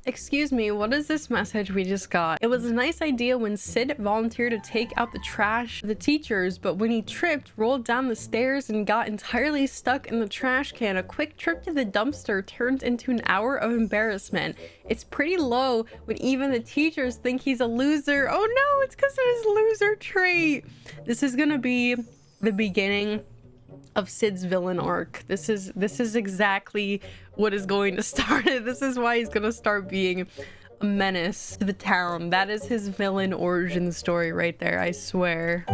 Excuse me, what is this message we just got? It was a nice idea when Sid volunteered to take out the trash for the teachers, but when he tripped, rolled down the stairs, and got entirely stuck in the trash can, a quick trip to the dumpster turned into an hour of embarrassment. It's pretty low when even the teachers think he's a loser. Oh no, it's because of his loser trait. This is gonna be the beginning of Sid's villain arc. This is exactly what is going to start it. This is why he's gonna start being a menace to the town. That is his villain origin story right there, I swear.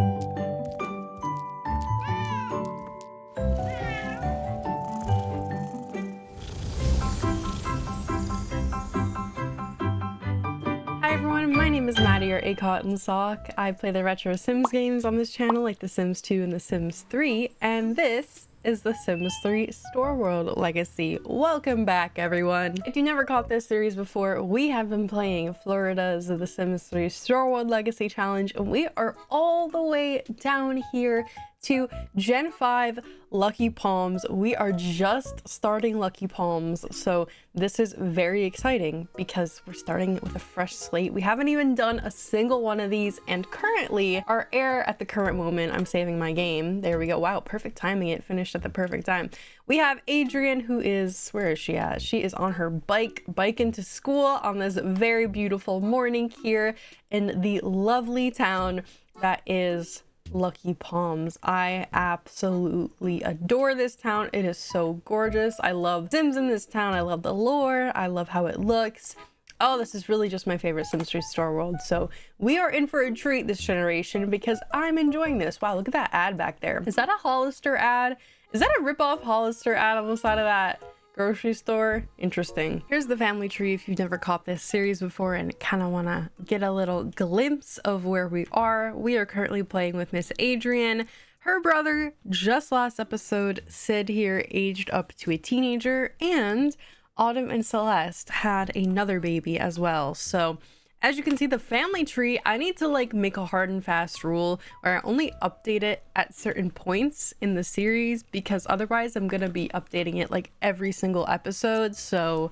Hi everyone, my name is Maddie, or A Cotton Sock. I play the retro Sims games on this channel, like The Sims 2 and The Sims 3, and this is The Sims 3 Store World Legacy. Welcome back, everyone. If you never caught this series before, we have been playing Florida's The Sims 3 Store World Legacy Challenge, and we are all the way down here to Gen 5 Lucky Palms. We are just starting Lucky Palms, so this is very exciting because we're starting with a fresh slate. We haven't even done a single one of these, and currently our heir at the current moment, I'm saving my game. There we go. Wow, perfect timing. It finished at the perfect time. We have Adrian, who is, where is she at? She is on her biking to school on this very beautiful morning here in the lovely town that is Lucky Palms. I absolutely adore this town. It is so gorgeous. I love Sims in this town. I love the lore. I love how it looks. Oh, this is really just my favorite Sims 3 Store World. So we are in for a treat this generation because I'm enjoying this. Wow, look at that ad back there. Is that a Hollister ad? Is that a rip-off Hollister ad on the side of that grocery store? Interesting. Here's the family tree if you've never caught this series before and kind of want to get a little glimpse of where we are. We are currently playing with Miss Adrian. Her brother, just last episode, Sid here, aged up to a teenager, and Autumn and Celeste had another baby as well. So as you can see, the family tree, I need to like make a hard and fast rule where I only update it at certain points in the series, because otherwise I'm gonna be updating it like every single episode. So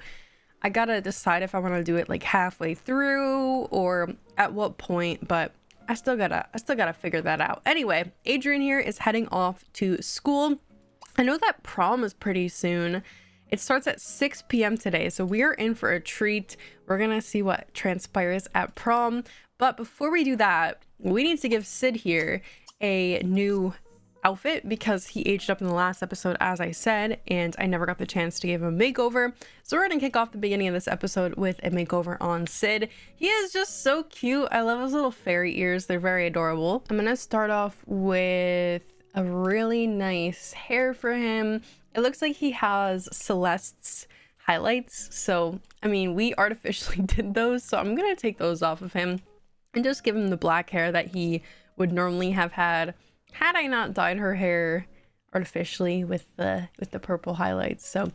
I gotta decide if I want to do it like halfway through or at what point, but I still gotta figure that out. Anyway, Adrian here is heading off to school. I know that prom is pretty soon. It starts at 6 p.m. today, so we are in for a treat. We're gonna see what transpires at prom. But before we do that, we need to give Sid here a new outfit because he aged up in the last episode, as I said, and I never got the chance to give him a makeover. So we're gonna kick off the beginning of this episode with a makeover on Sid. He is just so cute. I love his little fairy ears. They're very adorable. I'm gonna start off with a really nice hair for him. It looks like he has Celeste's highlights. So, I mean, we artificially did those. So I'm going to take those off of him and just give him the black hair that he would normally have had I not dyed her hair artificially with the purple highlights. So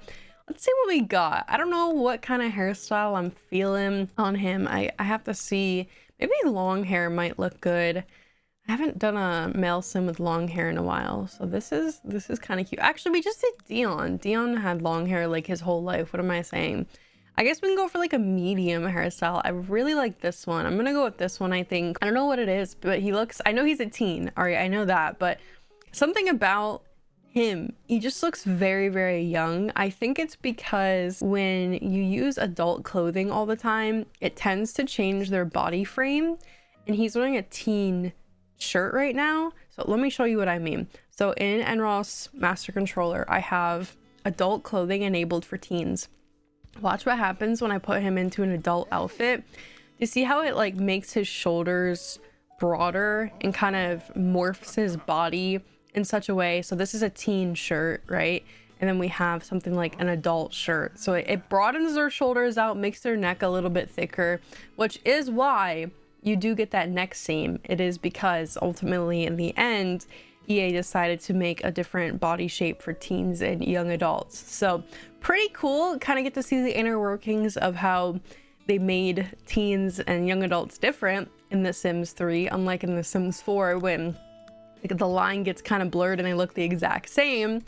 let's see what we got. I don't know what kind of hairstyle I'm feeling on him. I have to see. Maybe long hair might look good. I haven't done a male sim with long hair in a while, so this is kind of cute. Actually, we just did Dion. Dion had long hair like his whole life. What am I saying? I guess we can go for like a medium hairstyle. I really like this one. I'm gonna go with this one, I think. I don't know what it is, but he looks, I know he's a teen. All right, I know that, but something about him, he just looks very, very young. I think it's because when you use adult clothing all the time, it tends to change their body frame, and he's wearing a teen shirt right now. So let me show you what I mean. So in NROS Master Controller, I have adult clothing enabled for teens. Watch what happens when I put him into an adult outfit. You see how it like makes his shoulders broader and kind of morphs his body in such a way. So this is a teen shirt, right? And then we have something like an adult shirt. So it broadens their shoulders out, makes their neck a little bit thicker, which is why you do get that neck seam. It is because ultimately in the end, EA decided to make a different body shape for teens and young adults. So pretty cool. Kind of get to see the inner workings of how they made teens and young adults different in The Sims 3, unlike in The Sims 4 when the line gets kind of blurred and they look the exact same.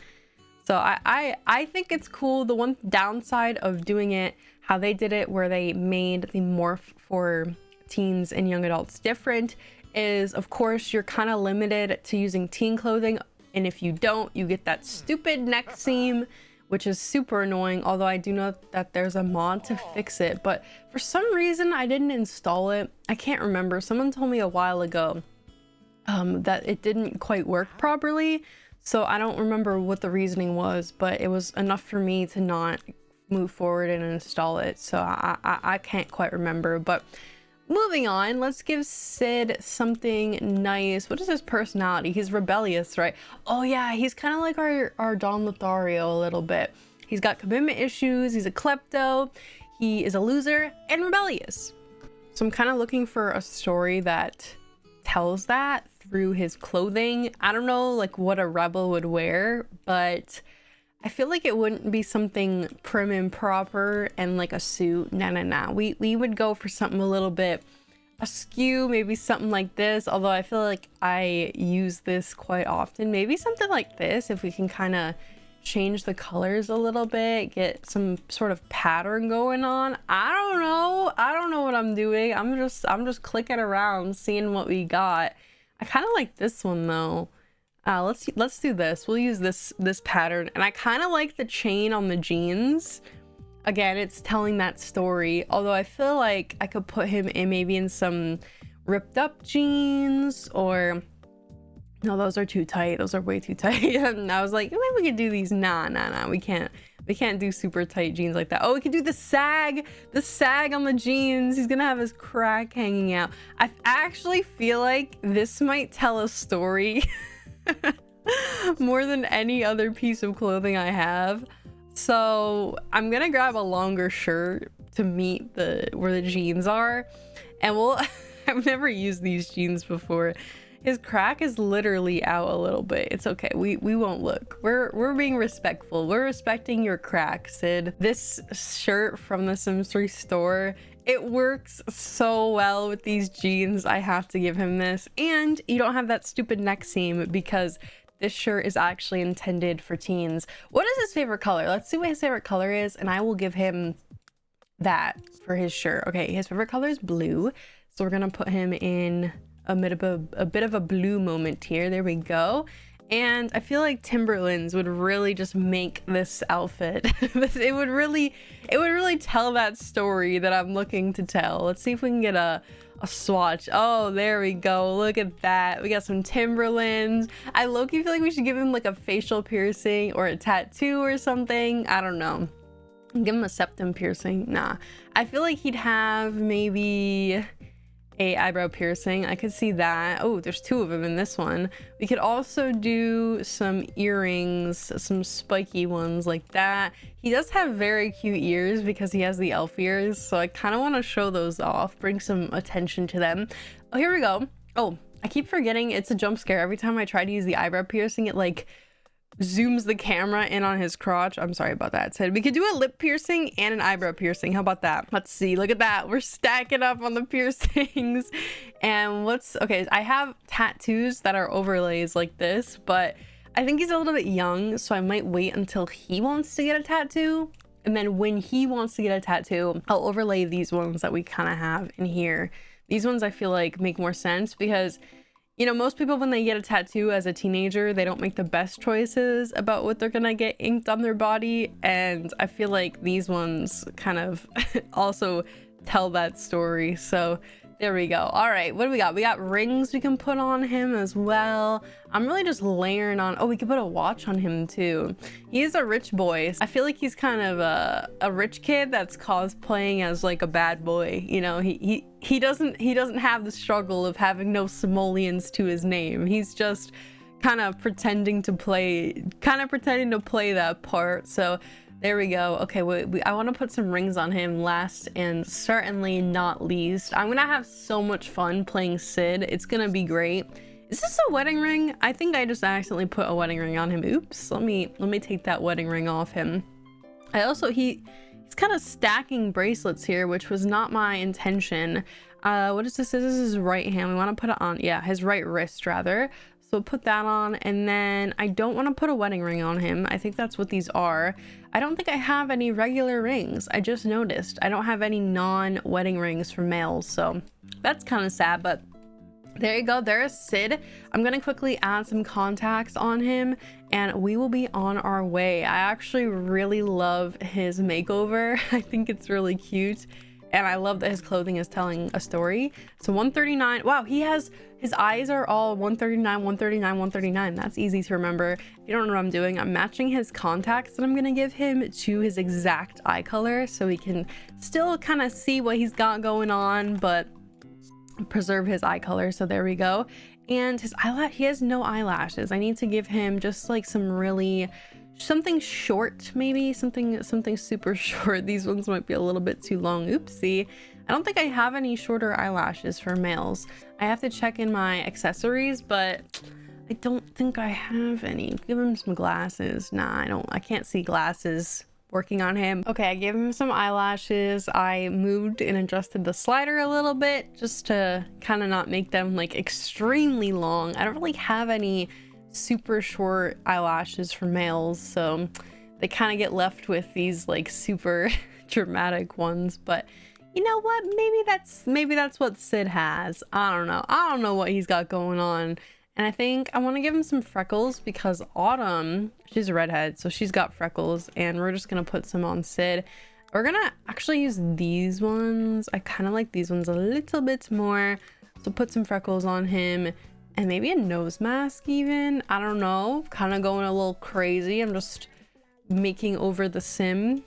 So I think it's cool. The one downside of doing it how they did it, where they made the morph for teens and young adults different, is of course you're kind of limited to using teen clothing, and if you don't, you get that stupid neck seam, which is super annoying. Although I do know that there's a mod to fix it, but for some reason I didn't install it. I can't remember. Someone told me a while ago that it didn't quite work properly, so I don't remember what the reasoning was, but it was enough for me to not move forward and install it. So I can't quite remember, but moving on, let's give Sid something nice. What is his personality? He's rebellious, right? Oh yeah, he's kind of like our Don Lothario a little bit. He's got commitment issues, he's a klepto, he is a loser, and rebellious. So I'm kind of looking for a story that tells that through his clothing. I don't know like what a rebel would wear, but I feel like it wouldn't be something prim and proper and like a suit. Nah. We would go for something a little bit askew, maybe something like this. Although I feel like I use this quite often. Maybe something like this, if we can kind of change the colors a little bit, get some sort of pattern going on. I don't know what I'm doing. I'm just clicking around, seeing what we got. I kind of like this one though. Let's do this. We'll use this pattern, and I kind of like the chain on the jeans. Again, it's telling that story. Although I feel like I could put him in maybe in some ripped up jeans, or no, those are too tight. Those are way too tight. And I was like, maybe we could do these. Nah, we can't do super tight jeans like that. Oh, we could do the sag on the jeans. He's gonna have his crack hanging out. I actually feel like this might tell a story more than any other piece of clothing I have. So I'm gonna grab a longer shirt to meet where the jeans are, and I've never used these jeans before. His crack is literally out a little bit. It's okay. We won't look. We're being respectful. We're respecting your crack, Sid. This shirt from the Sims 3 store, it works so well with these jeans. I have to give him this. And you don't have that stupid neck seam because this shirt is actually intended for teens. What is his favorite color? Let's see what his favorite color is, and I will give him that for his shirt. Okay, his favorite color is blue. So we're gonna put him in a bit of a blue moment here. There we go. And I feel like Timberlands would really just make this outfit. It would really tell that story that I'm looking to tell. Let's see if we can get a swatch. Oh, there we go. Look at that. We got some Timberlands. I low-key feel like we should give him like a facial piercing or a tattoo or something. I don't know. Give him a septum piercing. Nah. I feel like he'd have maybe a eyebrow piercing. I could see that. Oh, there's two of them in this one. We could also do some earrings, some spiky ones like that. He does have very cute ears because he has the elf ears, so I kind of want to show those off, bring some attention to them. Oh, here we go. Oh, I keep forgetting it's a jump scare. Every time I try to use the eyebrow piercing, it like zooms the camera in on his crotch. I'm sorry about that. So we could do a lip piercing and an eyebrow piercing. How about that? Let's see. Look at that. We're stacking up on the piercings. And okay, I have tattoos that are overlays like this, but I think he's a little bit young, so I might wait until he wants to get a tattoo. And then when he wants to get a tattoo, I'll overlay these ones that we kind of have in here. These ones I feel like make more sense because, you know, most people when they get a tattoo as a teenager, they don't make the best choices about what they're gonna get inked on their body, and I feel like these ones kind of also tell that story. So there we go. All right, what do we got? We got rings we can put on him as well. I'm really just layering on. Oh, we could put a watch on him too. He is a rich boy. I feel like he's kind of a rich kid that's cosplaying as like a bad boy. You know, he doesn't have the struggle of having no simoleons to his name. He's just kind of pretending to play that part. So there we go. Okay, I want to put some rings on him. Last and certainly not least, I'm gonna have so much fun playing Sid. It's gonna be great. Is this a wedding ring? I think I just accidentally put a wedding ring on him. Oops. Let me take that wedding ring off him. He's kind of stacking bracelets here, which was not my intention. What is this? This is his right hand. We want to put it on, yeah, his right wrist rather. So So put that on, and then I don't want to put a wedding ring on him. I think that's what these are. I don't think I have any regular rings. I just noticed I don't have any non-wedding rings for males, so that's kind of sad, but there you go. There's Sid. I'm gonna quickly add some contacts on him and we will be on our way. I actually really love his makeover. I think it's really cute. And I love that his clothing is telling a story. So 139. Wow, his eyes are all 139, 139, 139. That's easy to remember. If you don't know what I'm doing, I'm matching his contacts that I'm gonna give him to his exact eye color so we can still kind of see what he's got going on, but preserve his eye color. So there we go. And his eyelash, he has no eyelashes. I need to give him just like something short, maybe something super short. These ones might be a little bit too long. Oopsie. I don't think I have any shorter eyelashes for males. I have to check in my accessories, but I don't think I have any. Give him some glasses. Nah, I can't see glasses working on him. Okay, I gave him some eyelashes. I moved and adjusted the slider a little bit just to kind of not make them like extremely long. I don't really have any super short eyelashes for males, so they kind of get left with these like super dramatic ones. But you know what, maybe that's what Sid has. I don't know what he's got going on. And I think I want to give him some freckles because Autumn, she's a redhead, so she's got freckles, and we're just gonna put some on Sid. We're gonna actually use these ones. I kind of like these ones a little bit more, so put some freckles on him. And maybe a nose mask even. I don't know. Kind of going a little crazy. I'm just making over the sim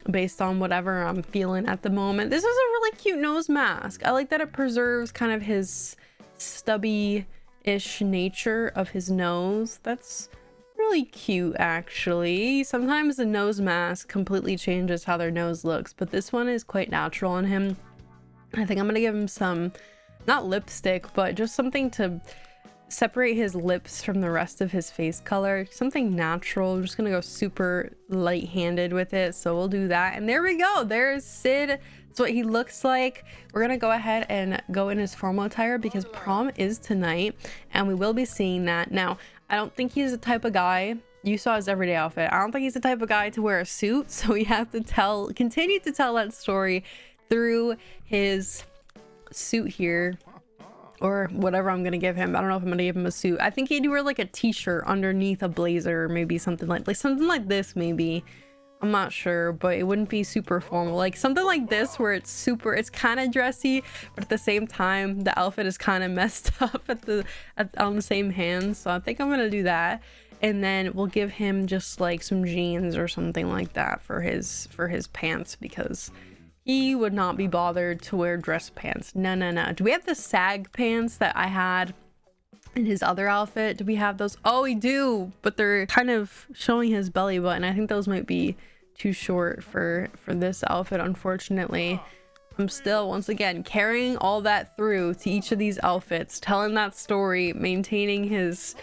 based on whatever I'm feeling at the moment. This is a really cute nose mask. I like that it preserves kind of his stubby-ish nature of his nose. That's really cute, actually. Sometimes the nose mask completely changes how their nose looks, but this one is quite natural on him. I think I'm gonna give him some, not lipstick, but just something to separate his lips from the rest of his face color. Something natural. I'm just gonna go super light-handed with it, so we'll do that. And there we go. There's Sid. That's what he looks like. We're gonna go ahead and go in his formal attire because prom is tonight, and we will be seeing that. Now, I don't think he's the type of guy, you saw his everyday outfit, I don't think he's the type of guy to wear a suit, so we have to continue to tell that story through his suit here, or whatever I'm gonna give him. I don't know if I'm gonna give him a suit. I think he'd wear like a t-shirt underneath a blazer, or maybe something like this, maybe. I'm not sure, but it wouldn't be super formal. Like something like this where it's kind of dressy, but at the same time the outfit is kind of messed up on the same hand. So I think I'm gonna do that, and then we'll give him just like some jeans or something like that for his pants, because he would not be bothered to wear dress pants. No. Do we have the sag pants that I had in his other outfit? Do we have those? Oh, we do, but they're kind of showing his belly button. I think those might be too short for this outfit, unfortunately. I'm still, once again, carrying all that through to each of these outfits, telling that story, maintaining his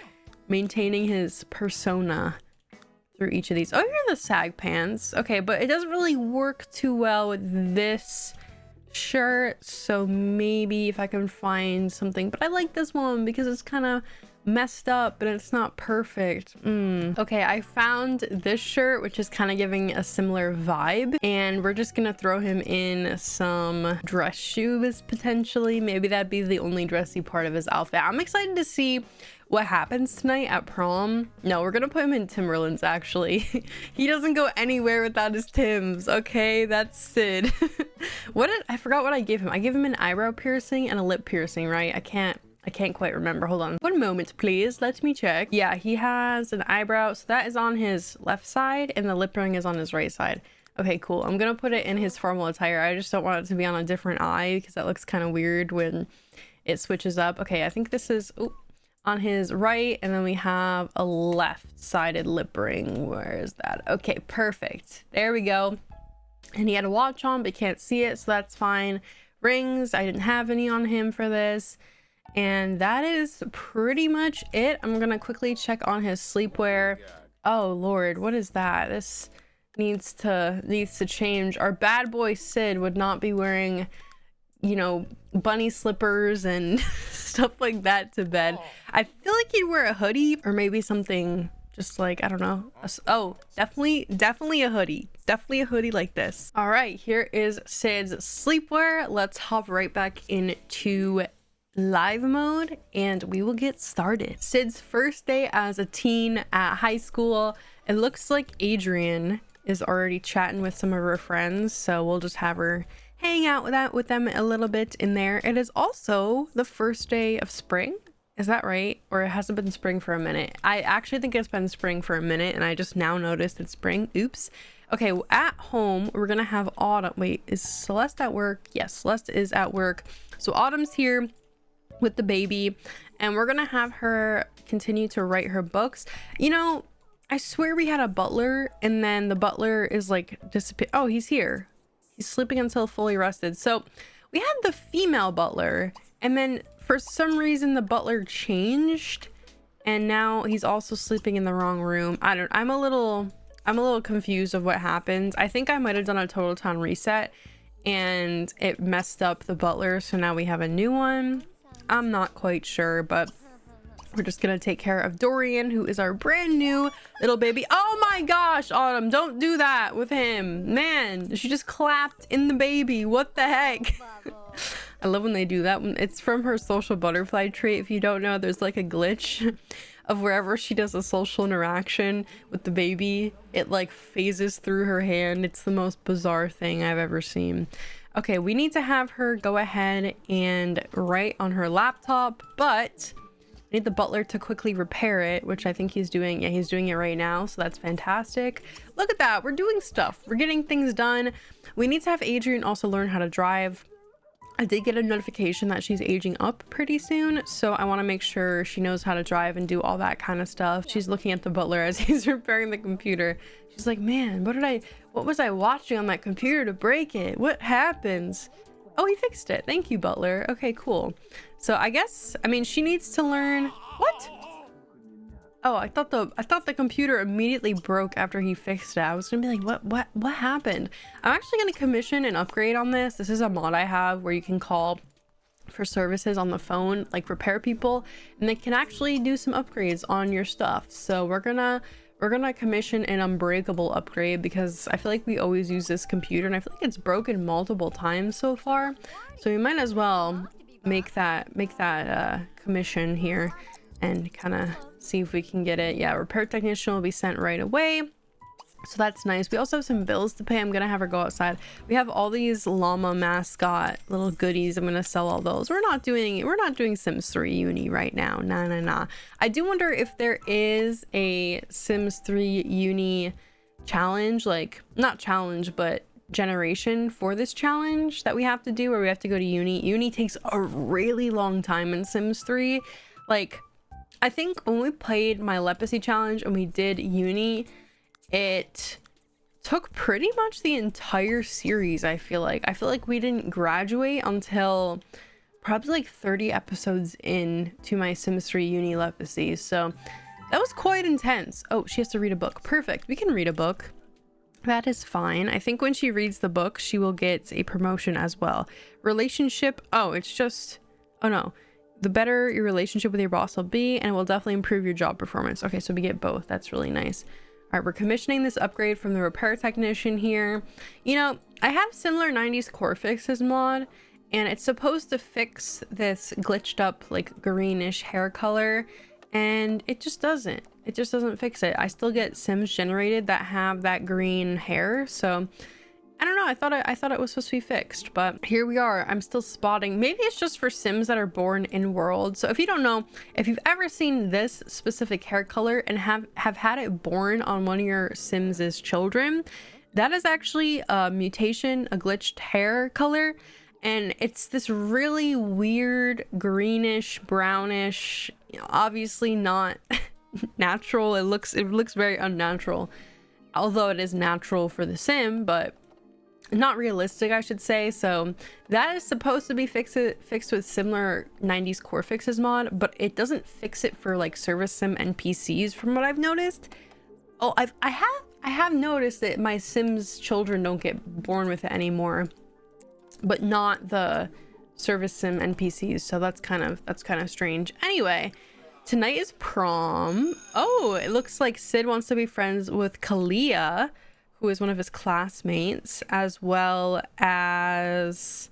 persona through each of these. Oh, here are the sag pants. Okay, but it doesn't really work too well with this shirt, so maybe if I can find something. But I like this one because it's kind of messed up but it's not perfect. Okay, I found this shirt, which is kind of giving a similar vibe, and we're just gonna throw him in some dress shoes potentially. Maybe that'd be the only dressy part of his outfit. I'm excited to see what happens tonight at prom. No, we're gonna put him in Timberlands, actually. He doesn't go anywhere without his Tims. Okay, that's Sid. I forgot what I gave him. I gave him an eyebrow piercing and a lip piercing, right? I can't quite remember. Hold on one moment, please. Let me check. Yeah, he has an eyebrow, so that is on his left side, and the lip ring is on his right side. Okay, cool. I'm gonna put it in his formal attire. I just don't want it to be on a different eye because that looks kind of weird when it switches up. Okay, I think this is on his right, and then we have a left-sided lip ring. Where is that? Okay, perfect. There we go. And he had a watch on, but can't see it, so that's fine. Rings, I didn't have any on him for this. And that is pretty much it. I'm gonna quickly check on his sleepwear. Oh Lord, what is that? This needs to change. Our bad boy Sid would not be wearing you know, bunny slippers and stuff like that to bed. I feel like he'd wear a hoodie or maybe something just like, I don't know. Oh, definitely a hoodie. Definitely a hoodie like this. All right, here is Sid's sleepwear. Let's hop right back into live mode and we will get started. Sid's first day as a teen at high school. It looks like Adrian is already chatting with some of her friends, so we'll just have her hang out with them a little bit in there. It is also the first day of spring. Is that right? Or it hasn't been spring for a minute? I actually think it's been spring for a minute and I just now noticed it's spring. Oops. Okay, at home, we're gonna have Autumn. Wait, is Celeste at work? Yes, Celeste is at work. So Autumn's here with the baby and we're gonna have her continue to write her books. You know, I swear we had a butler and then the butler is like disappear. Oh, he's here. He's sleeping until fully rested. So we had the female butler and then for some reason the butler changed and now he's also sleeping in the wrong room. I'm a little confused of what happened. I think I might have done a total town reset and it messed up the butler, so now we have a new one. I'm not quite sure, but we're just gonna take care of Dorian, who is our brand new little baby. Oh my gosh, Autumn, don't do that with him. Man, she just clapped in the baby. What the heck? I love when they do that. It's from her social butterfly trait. If you don't know, there's like a glitch of wherever she does a social interaction with the baby, it like phases through her hand. It's the most bizarre thing I've ever seen. Okay, we need to have her go ahead and write on her laptop, but I need the butler to quickly repair it, which I think he's doing. Yeah, he's doing it right now, so that's fantastic. Look at that, we're doing stuff. We're getting things done. We need to have Adrian also learn how to drive. I did get a notification that she's aging up pretty soon, so I want to make sure she knows how to drive and do all that kind of stuff. She's looking at the butler as he's repairing the computer. She's like, man, what was I watching on that computer to break it? What happens? Oh, he fixed it. Thank you, butler. Okay, cool. So I guess, I mean, she needs to learn. What? Oh, I thought the computer immediately broke after he fixed it. I was gonna be like, what happened? I'm actually gonna commission an upgrade on this. This is a mod I have where you can call for services on the phone, like repair people, and they can actually do some upgrades on your stuff. So we're gonna commission an unbreakable upgrade because I feel like we always use this computer and I feel like it's broken multiple times so far. So we might as well make that commission here and kind of see if we can get it. Yeah, repair technician will be sent right away, so that's nice. We also have some bills to pay. I'm gonna have her go outside. We have all these llama mascot little goodies. I'm gonna sell all those. We're not doing Sims 3 uni right now. Nah. I do wonder if there is a Sims 3 uni challenge, like not challenge but generation for this challenge that we have to do, where we have to go to uni takes a really long time in Sims 3. Like, I think when we played my leprosy challenge and we did uni, it took pretty much the entire series. I feel like we didn't graduate until probably like 30 episodes in to my Sims 3 uni leprosy, so that was quite intense. Oh, she has to read a book. Perfect, we can read a book. That is fine. I think when she reads the book, she will get a promotion as well. Relationship, oh, it's just, oh no. The better your relationship with your boss will be, and it will definitely improve your job performance. Okay, so we get both. That's really nice. All right, we're commissioning this upgrade from the repair technician here. You know, I have similar 90s core fixes mod, and it's supposed to fix this glitched up like greenish hair color, and it just doesn't. It just doesn't fix it. I still get Sims generated that have that green hair, so I don't know. I thought it was supposed to be fixed, but here we are. I'm still spotting. Maybe it's just for Sims that are born in world. So if you don't know, if you've ever seen this specific hair color and have had it born on one of your Sims's children, that is actually a mutation, a glitched hair color. And it's this really weird greenish, brownish, you know, obviously not natural. It looks very unnatural, although it is natural for the Sim, but not realistic, I should say. So that is supposed to be fixed with similar 90s core fixes mod, but it doesn't fix it for like service sim NPCs from what I've noticed. Oh, I have noticed that my Sims children don't get born with it anymore, but not the service sim NPCs, so that's kind of strange. Anyway, tonight is prom. Oh, it looks like Sid wants to be friends with Kalia, who is one of his classmates, as well as,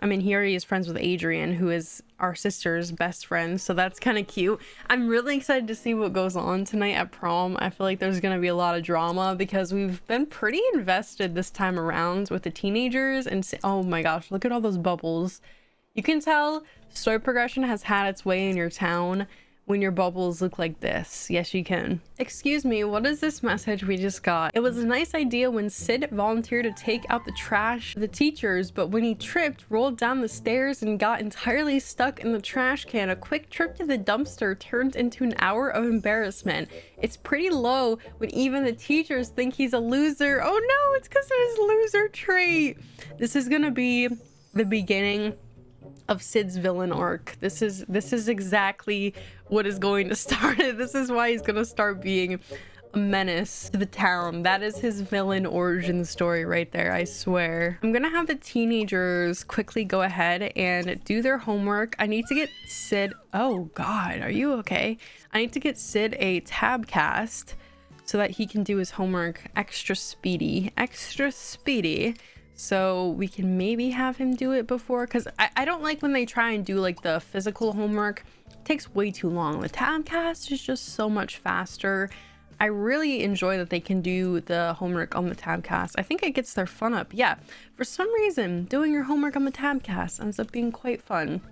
I mean, he already is friends with Adrian, who is our sister's best friend, so that's kind of cute. I'm really excited to see what goes on tonight at prom. I feel like there's gonna be a lot of drama because we've been pretty invested this time around with the teenagers, and oh my gosh, look at all those bubbles. You can tell story progression has had its way in your town when your bubbles look like this. Yes, you can. Excuse me, what is this message we just got? It was a nice idea when Sid volunteered to take out the trash for the teachers, but when he tripped, rolled down the stairs, and got entirely stuck in the trash can, a quick trip to the dumpster turned into an hour of embarrassment. It's pretty low when even the teachers think he's a loser. Oh no, it's because of his loser trait. This is gonna be the beginning of Sid's villain arc. This is exactly what is going to start it. This is why he's gonna start being a menace to the town. That is his villain origin story right there, I swear. I'm gonna have the teenagers quickly go ahead and do their homework. I need to get Sid, oh god, are you okay? I need to get Sid a tab cast so that he can do his homework extra speedy, so we can maybe have him do it before, because I don't like when they try and do like the physical homework. It takes way too long. The tabcast is just so much faster. I really enjoy that they can do the homework on the tabcast. I think it gets their fun up. Yeah, for some reason doing your homework on the tabcast ends up being quite fun.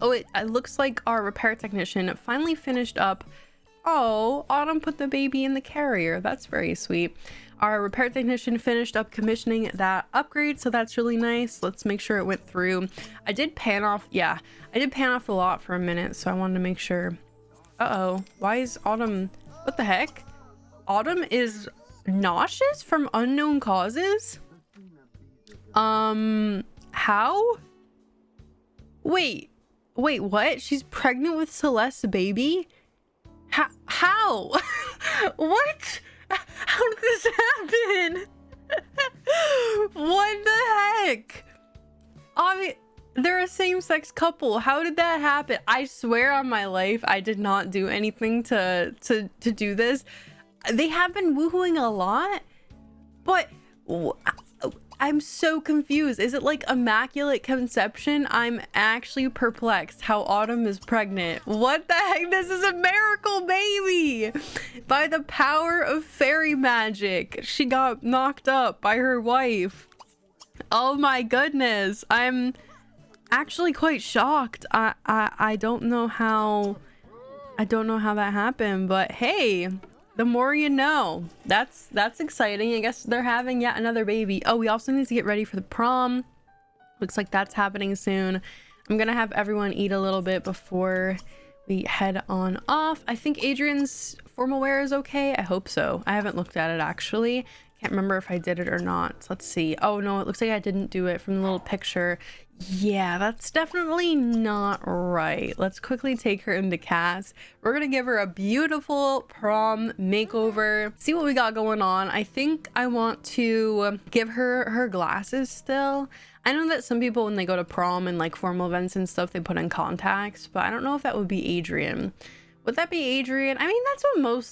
Oh, it looks like our repair technician finally finished up. Oh, Autumn put the baby in the carrier. That's very sweet. Our repair technician finished up commissioning that upgrade, so that's really nice. Let's make sure it went through. I did pan off the lot for a minute, so I wanted to make sure. Uh-oh, why is Autumn, what the heck? Autumn is nauseous from unknown causes? How? Wait, what? She's pregnant with Celeste's baby? How? What? How did this happen? What the heck? They're a same-sex couple. How did that happen? I swear on my life, I did not do anything to do this. They have been woohooing a lot, but I'm so confused. Is it like immaculate conception? I'm actually perplexed how Autumn is pregnant. What the heck? This is a miracle baby! By the power of fairy magic. She got knocked up by her wife. Oh my goodness. I'm actually quite shocked. I don't know how that happened, but hey, the more you know. That's exciting. I guess they're having yet another baby. Oh, we also need to get ready for the prom. Looks like that's happening soon. I'm gonna have everyone eat a little bit before we head on off. I think Adrian's formal wear is okay. I hope so. I haven't looked at it actually. Can't remember if I did it or not. So let's see. Oh no, it looks like I didn't do it from the little picture. Yeah, that's definitely not right. Let's quickly take her into cast. We're gonna give her a beautiful prom makeover. See what we got going on. I think I want to give her her glasses still. I know that some people, when they go to prom and like formal events and stuff, they put in contacts, but I don't know if that would be Adrian. Would that be Adrian? I mean,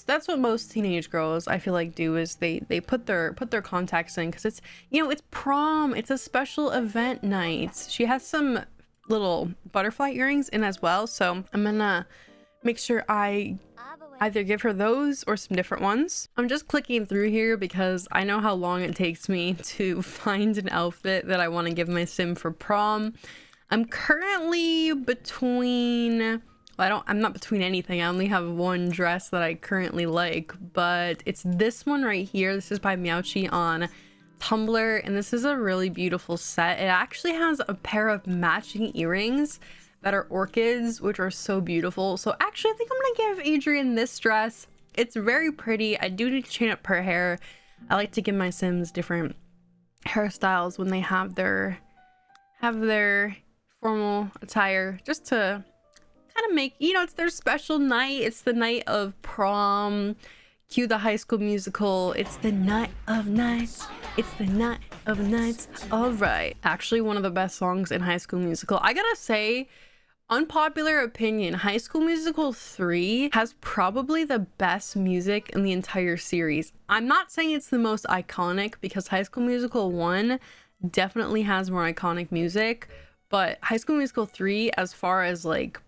that's what most teenage girls I feel like do, is they put their contacts in, because it's, you know, it's prom, it's a special event night. She has some little butterfly earrings in as well, so I'm gonna make sure I either give her those or some different ones. I'm just clicking through here because I know how long it takes me to find an outfit that I want to give my sim for prom. I'm currently between, I'm not between anything. I only have one dress that I currently like, but it's this one right here. This is by Meowchi on Tumblr, and this is a really beautiful set. It actually has a pair of matching earrings that are orchids, which are so beautiful. So actually, I think I'm gonna give Adrian this dress. It's very pretty. I do need to chain up her hair. I like to give my sims different hairstyles when they have their formal attire, just to kind of make, you know, it's their special night. It's the night of prom. Cue the High School Musical. It's the night of nights. It's the night of nights. All right. Actually, one of the best songs in High School Musical. I gotta say, unpopular opinion, High School Musical 3 has probably the best music in the entire series. I'm not saying it's the most iconic because High School Musical 1 definitely has more iconic music, but High School Musical 3, as far as like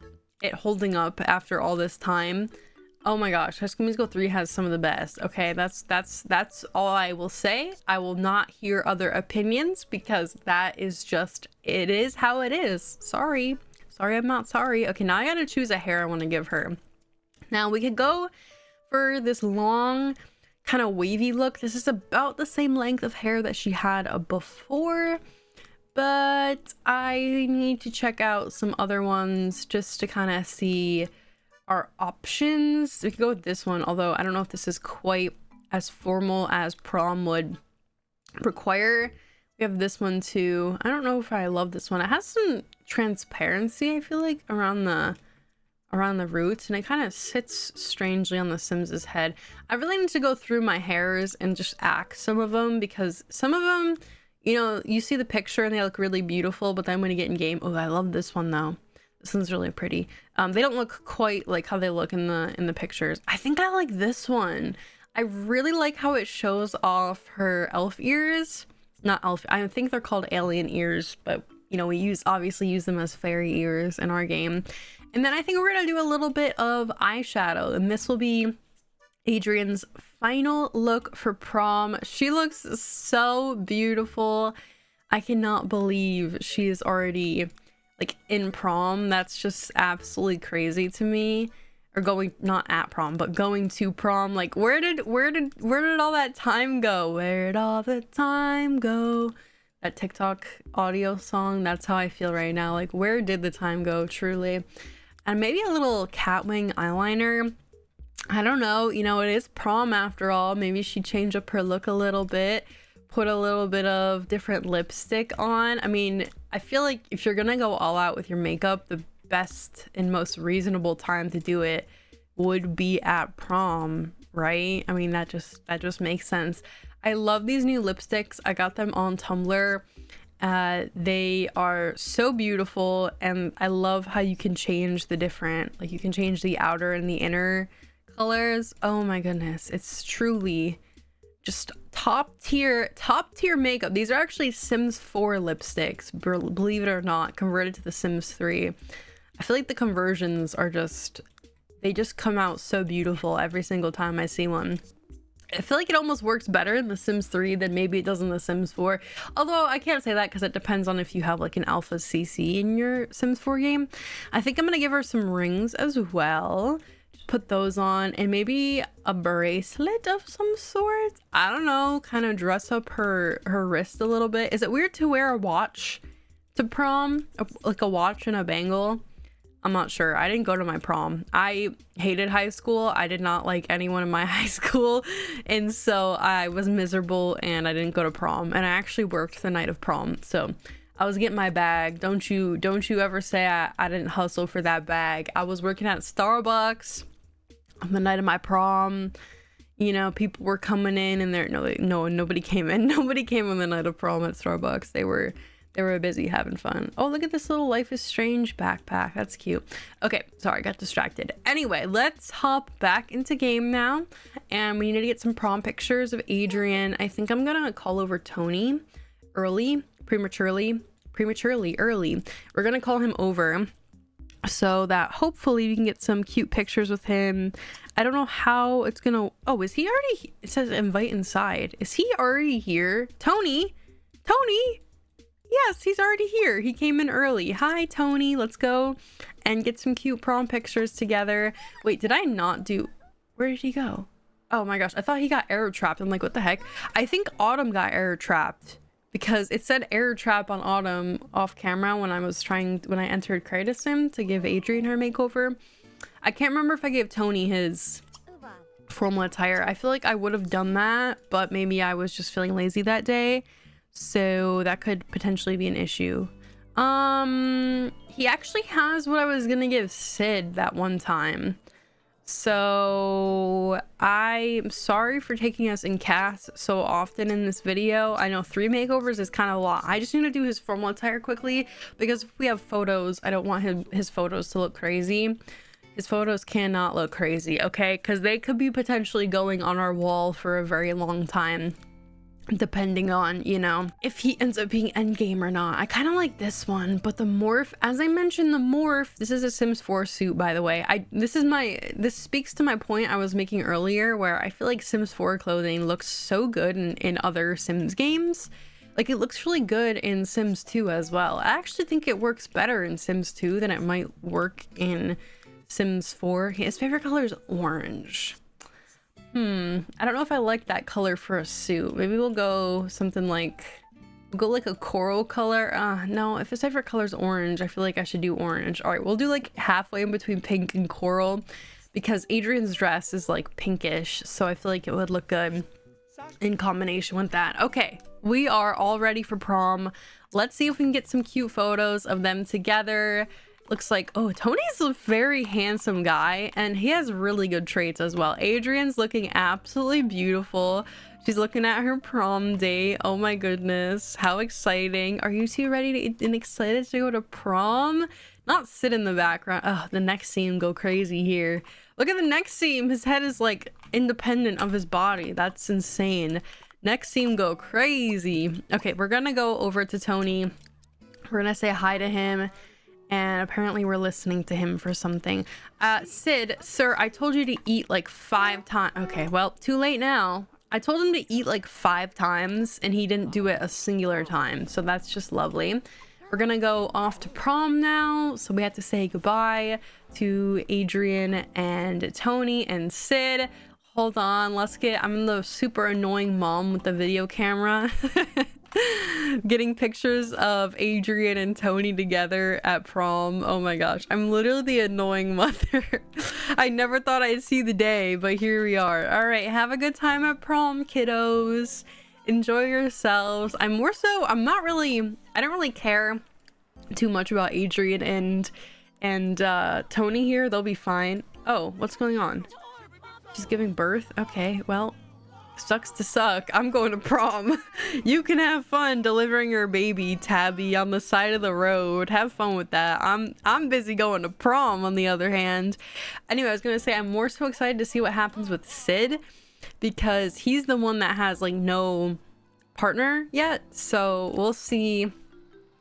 it holding up after all this time, oh my gosh, High School Musical 3 has some of the best. Okay, that's all I will say. I will not hear other opinions because that is just, it is how it is. Sorry, I'm not sorry. Okay, now I gotta choose a hair I want to give her. Now we could go for this long kind of wavy look. This is about the same length of hair that she had before, but I need to check out some other ones just to kind of see our options. We can go with this one, although I don't know if this is quite as formal as prom would require. We have this one too. I don't know if I love this one. It has some transparency, I feel like, around the roots, and it kind of sits strangely on the Sims's head. I really need to go through my hairs and just axe some of them, because some of them, you know, you see the picture and they look really beautiful, but then when you get in game, oh, I love this one though. This one's really pretty. They don't look quite like how they look in the pictures. I think I like this one. I really like how it shows off her elf ears. Not elf, I think they're called alien ears, but you know, we obviously use them as fairy ears in our game. And then I think we're gonna do a little bit of eyeshadow, and this will be Adrian's final look for prom. She looks so beautiful. I cannot believe she is already like in prom. That's just absolutely crazy to me. Or going, not at prom, but going to prom. Like where did all that time go? Where'd all the time go? That TikTok audio song, that's how I feel right now. Like where did the time go, truly? And maybe a little catwing eyeliner. I don't know, you know, it is prom after all. Maybe she changed up her look a little bit, put a little bit of different lipstick on. I mean, I feel like if you're gonna go all out with your makeup, the best and most reasonable time to do it would be at prom, right? I mean, that just makes sense. I love these new lipsticks. I got them on Tumblr. They are so beautiful, and I love how you can change the different, like you can change the outer and the inner colors. Oh my goodness, it's truly just top tier makeup. These are actually Sims 4 lipsticks, believe it or not, converted to the Sims 3. I feel like the conversions are just, they just come out so beautiful every single time I see one. I feel like it almost works better in the Sims 3 than maybe it does in the Sims 4. Although I can't say that because it depends on if you have like an alpha CC in your Sims 4 game. I think I'm gonna give her some rings as well. Just put those on, and maybe a bracelet of some sort. I don't know, kind of dress up her wrist a little bit. Is it weird to wear a watch to prom? Like a watch and a bangle? I'm not sure. I didn't go to my prom. I hated high school. I did not like anyone in my high school. And so I was miserable and I didn't go to prom. And I actually worked the night of prom. So I was getting my bag. Don't you ever say I didn't hustle for that bag. I was working at Starbucks on the night of my prom. You know, people were coming in and nobody came in. Nobody came on the night of prom at Starbucks. They were busy having fun. Oh, look at this little Life is Strange backpack. That's cute. Okay, sorry, got distracted. Anyway, let's hop back into game now. And we need to get some prom pictures of Adrian. I think I'm gonna call over Tony prematurely early. We're gonna call him over so that hopefully we can get some cute pictures with him. I don't know how it's gonna, oh, is he already, it says invite inside. Is he already here? Tony? Yes, he's already here. He came in early. Hi, Tony. Let's go and get some cute prom pictures together. Wait, did I not do... Where did he go? Oh my gosh, I thought he got arrow trapped. I'm like, what the heck? I think Autumn got arrow trapped because it said arrow trap on Autumn off camera when I entered Creative Sim to give Adrian her makeover. I can't remember if I gave Tony his formal attire. I feel like I would have done that, but maybe I was just feeling lazy that day. So that could potentially be an issue. He actually has what I was gonna give Sid that one time. So I'm sorry for taking us in cast so often in this video. I know 3 makeovers is kind of a lot. I just need to do his formal attire quickly because if we have photos, I don't want his photos to look crazy. His photos cannot look crazy, okay? Because they could be potentially going on our wall for a very long time, depending on, you know, if he ends up being endgame or not. I kind of like this one, but the morph, as I mentioned, the morph, this is a Sims 4 suit, by the way. This speaks to my point I was making earlier, where I feel like Sims 4 clothing looks so good in other Sims games. Like, it looks really good in Sims 2 as well. I actually think it works better in Sims 2 than it might work in Sims 4. His favorite color is orange. I don't know if I like that color for a suit. Maybe we'll go something like, a coral color. No, if his favorite color is orange, I feel like I should do orange. All right, we'll do like halfway in between pink and coral because Adrian's dress is like pinkish. So I feel like it would look good in combination with that. Okay, we are all ready for prom. Let's see if we can get some cute photos of them together. Looks like, oh, Tony's a very handsome guy and he has really good traits as well. Adrian's looking absolutely beautiful. She's looking at her prom date. Oh my goodness, how exciting. Are you two ready and excited to go to prom? Not sit in the background. Oh, the next scene go crazy here. Look at the next scene. His head is like independent of his body. That's insane. Next scene go crazy. Okay, we're gonna go over to Tony. We're gonna say hi to him. And apparently we're listening to him for something. Sid, sir, I told you to eat like 5 times. Okay, well, too late now. I told him to eat like 5 times and he didn't do it a singular time. So that's just lovely. We're gonna go off to prom now. So we have to say goodbye to Adrian and Tony and Sid. Hold on, I'm the super annoying mom with the video camera. Getting pictures of Adrian and Tony together at prom. Oh my gosh, I'm literally the annoying mother. I never thought I'd see the day, but here we are. All right, have a good time at prom, kiddos. Enjoy yourselves. I don't really care too much about Adrian and Tony here. They'll be fine. Oh, what's going on? She's giving birth? Okay, well, sucks to suck. I'm going to prom. You can have fun delivering your baby, Tabby, on the side of the road. Have fun with that. I'm busy going to prom, on the other hand. Anyway, I was gonna say I'm more so excited to see what happens with Sid because he's the one that has like no partner yet. So we'll see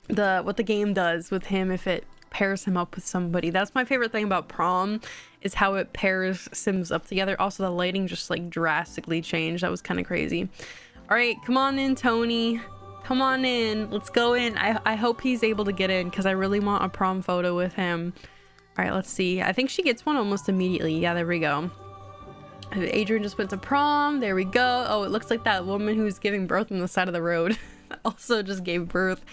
what the game does with him if it pairs him up with somebody. That's my favorite thing about prom, is how it pairs Sims up together. Also, the lighting just like drastically changed. That was kind of crazy. All right, come on in, Tony. Come on in. Let's go in. I hope he's able to get in because I really want a prom photo with him. All right, let's see. I think she gets one almost immediately. Yeah, there we go. Adrian just went to prom. There we go. Oh, it looks like that woman who's giving birth on the side of the road also just gave birth.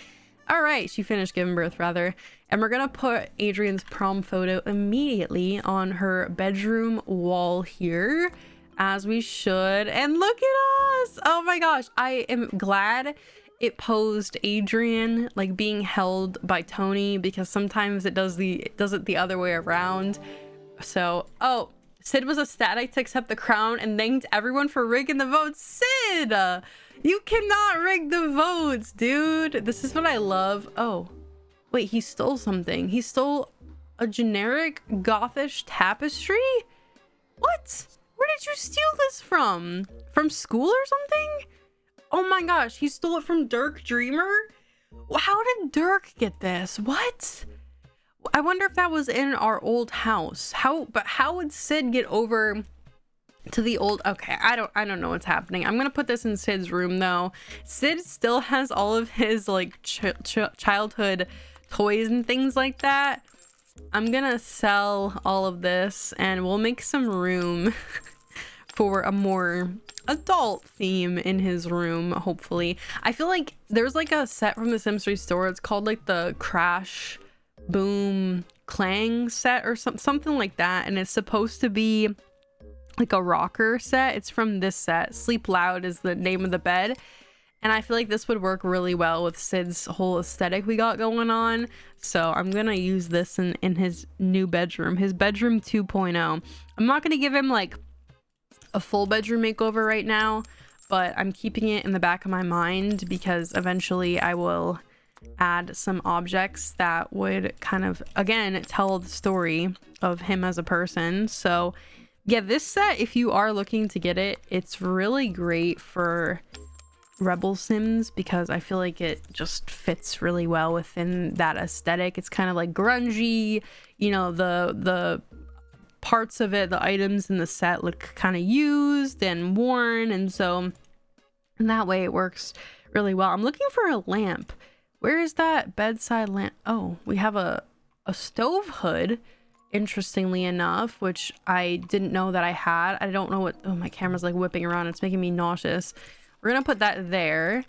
All right, she finished giving birth rather. And we're gonna put Adrian's prom photo immediately on her bedroom wall here, as we should. And look at us. Oh my gosh, I am glad it posed Adrian like being held by Tony, because sometimes it does it the other way around. So, oh, Sid was ecstatic to accept the crown and thanked everyone for rigging the votes. Sid, you cannot rig the votes, dude. This is what I love. Oh, wait, he stole something. He stole a generic gothish tapestry? What? Where did you steal this from? From school or something? Oh my gosh, he stole it from Dirk Dreamer? How did Dirk get this? What? I wonder if that was in our old house. But how would Sid get over to the old? Okay, I don't know what's happening. I'm gonna put this in Sid's room though. Sid still has all of his like childhood toys and things like that. I'm gonna sell all of this and we'll make some room for a more adult theme in his room, hopefully. I feel like there's like a set from the Sims 3 store. It's called like the Crash Boom Clang set or something like that, and it's supposed to be like a rocker set. It's from this set. Sleep Loud is the name of the bed, And I feel like this would work really well with Sid's whole aesthetic we got going on. So I'm gonna use this in his new bedroom, his bedroom 2.0. I'm not gonna give him like a full bedroom makeover right now, but I'm keeping it in the back of my mind because eventually I will add some objects that would kind of, again, tell the story of him as a person. So yeah, this set, if you are looking to get it, it's really great for Rebel Sims because I feel like it just fits really well within that aesthetic. It's kind of like grungy, you know, the parts of it, the items in the set look kind of used and worn, and so in that way it works really well. I'm looking for a lamp. Where is that bedside lamp? Oh, we have a stove hood, interestingly enough, which I didn't know that I had. I don't know what, oh, my camera's like whipping around, it's making me nauseous. We're gonna put that there,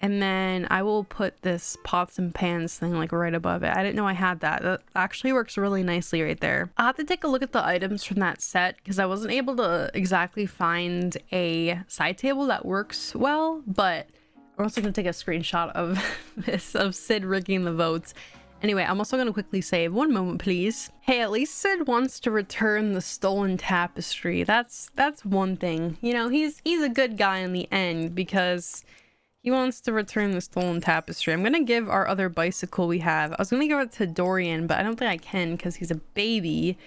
and then I will put this pots and pans thing like right above it. I didn't know I had that. That actually works really nicely right there. I'll have to take a look at the items from that set because I wasn't able to exactly find a side table that works well, but I'm also gonna take a screenshot of this, of Sid rigging the votes. Anyway, I'm also gonna quickly save. One moment, please. Hey, at least Sid wants to return the stolen tapestry. That's one thing. You know, he's a good guy in the end because he wants to return the stolen tapestry. I'm gonna give our other bicycle we have. I was gonna give it to Dorian, but I don't think I can because he's a baby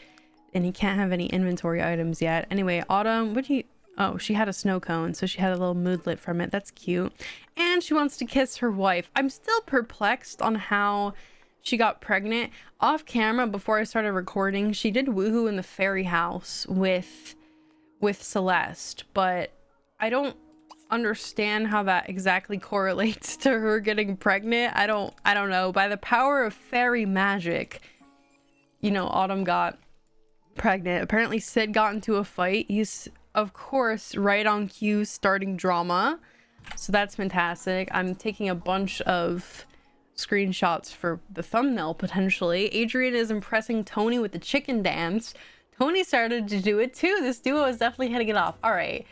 and he can't have any inventory items yet. Anyway, Autumn, what do you... Oh, she had a snow cone, so she had a little moodlet from it. That's cute. And she wants to kiss her wife. I'm still perplexed on how she got pregnant. Off camera, before I started recording, she did woohoo in the fairy house with Celeste, but I don't understand how that exactly correlates to her getting pregnant. I don't know. By the power of fairy magic, you know, Autumn got pregnant. Apparently Sid got into a fight. He's, of course, right on cue starting drama, so that's fantastic. I'm taking a bunch of screenshots for the thumbnail potentially. Adrian is impressing Tony with the chicken dance. Tony started to do it too. This duo is definitely hitting it off. All right,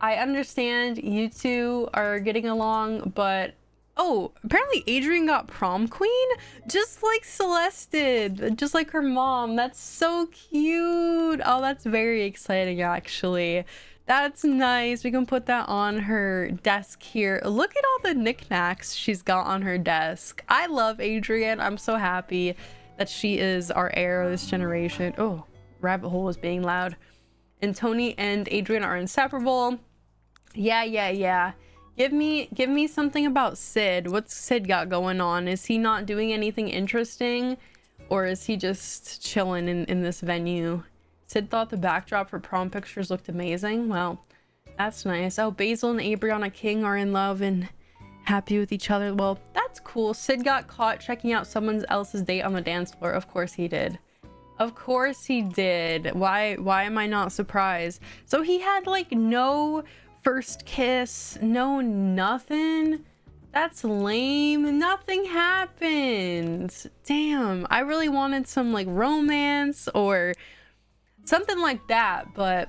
I understand you two are getting along, but oh, apparently Adrian got prom queen just like Celeste did, just like her mom. That's so cute. Oh, that's very exciting actually. That's nice. We can put that on her desk here. Look at all the knickknacks she's got on her desk. I love Adrian. I'm so happy that she is our heir of this generation. Oh, rabbit hole is being loud. And Tony and Adrian are inseparable. Yeah. Give me something about Sid. What's Sid got going on? Is he not doing anything interesting? Or is he just chilling in this venue? Sid thought the backdrop for prom pictures looked amazing. Well, that's nice. Oh, Basil and Abriana King are in love and happy with each other. Well, that's cool. Sid got caught checking out someone else's date on the dance floor. Of course he did. Of course he did. Why am I not surprised? So he had like no first kiss, no nothing. That's lame. Nothing happened. Damn, I really wanted some like romance or something like that, but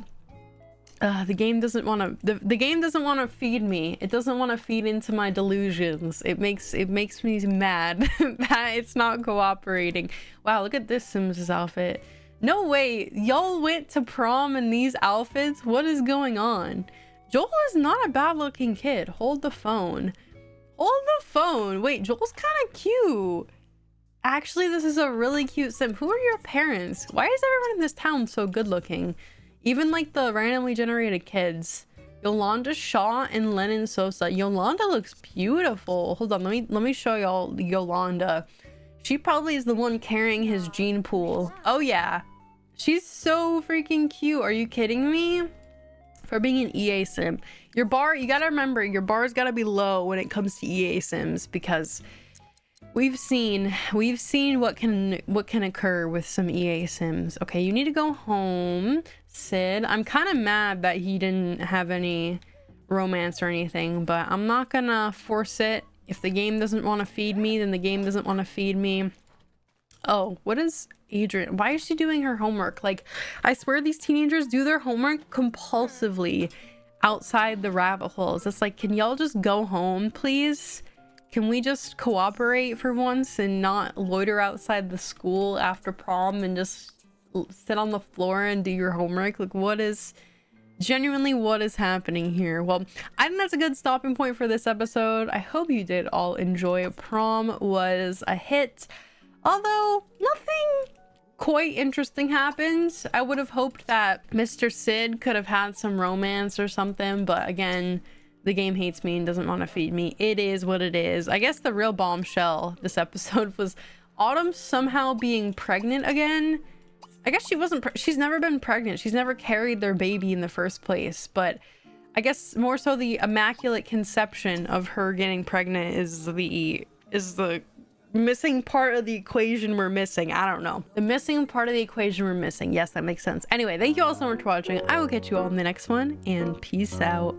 the game doesn't want to. The game doesn't want to feed me. It doesn't want to feed into my delusions. It makes me mad that it's not cooperating. Wow, look at this Sims' outfit. No way, y'all went to prom in these outfits. What is going on? Joel is not a bad-looking kid. Hold the phone. Hold the phone. Wait, Joel's kind of cute. Actually, this is a really cute sim. Who are your parents? Why is everyone in this town so good looking? Even like the randomly generated kids. Yolanda Shaw and Lennon Sosa. Yolanda looks beautiful. Hold on, let me show y'all Yolanda. She probably is the one carrying his gene pool. Oh yeah. She's so freaking cute. Are you kidding me? For being an EA sim. Your bar, you gotta remember, your bar's gotta be low when it comes to EA sims because we've seen what can occur with some EA sims. Okay, you need to go home, Sid. I'm kind of mad that he didn't have any romance or anything, but I'm not gonna force it. If the game doesn't want to feed me, then the game doesn't want to feed me. Oh, what is Adrian? Why is she doing her homework? Like, I swear these teenagers do their homework compulsively. outside the rabbit holes. It's like, can y'all just go home, please? Can we just cooperate for once and not loiter outside the school after prom and just sit on the floor and do your homework? Like, what is happening here? Well, I think that's a good stopping point for this episode. I hope you did all enjoy. Prom was a hit, although nothing quite interesting happened. I would have hoped that Mr. Sid could have had some romance or something, but again, the game hates me and doesn't want to feed me. It is what it is. I guess the real bombshell this episode was Autumn somehow being pregnant again. I guess she's never been pregnant. She's never carried their baby in the first place, but I guess more so the immaculate conception of her getting pregnant is the missing part of the equation we're missing. I don't know. The missing part of the equation we're missing. Yes, that makes sense. Anyway, thank you all so much for watching. I will catch you all in the next one, and peace out.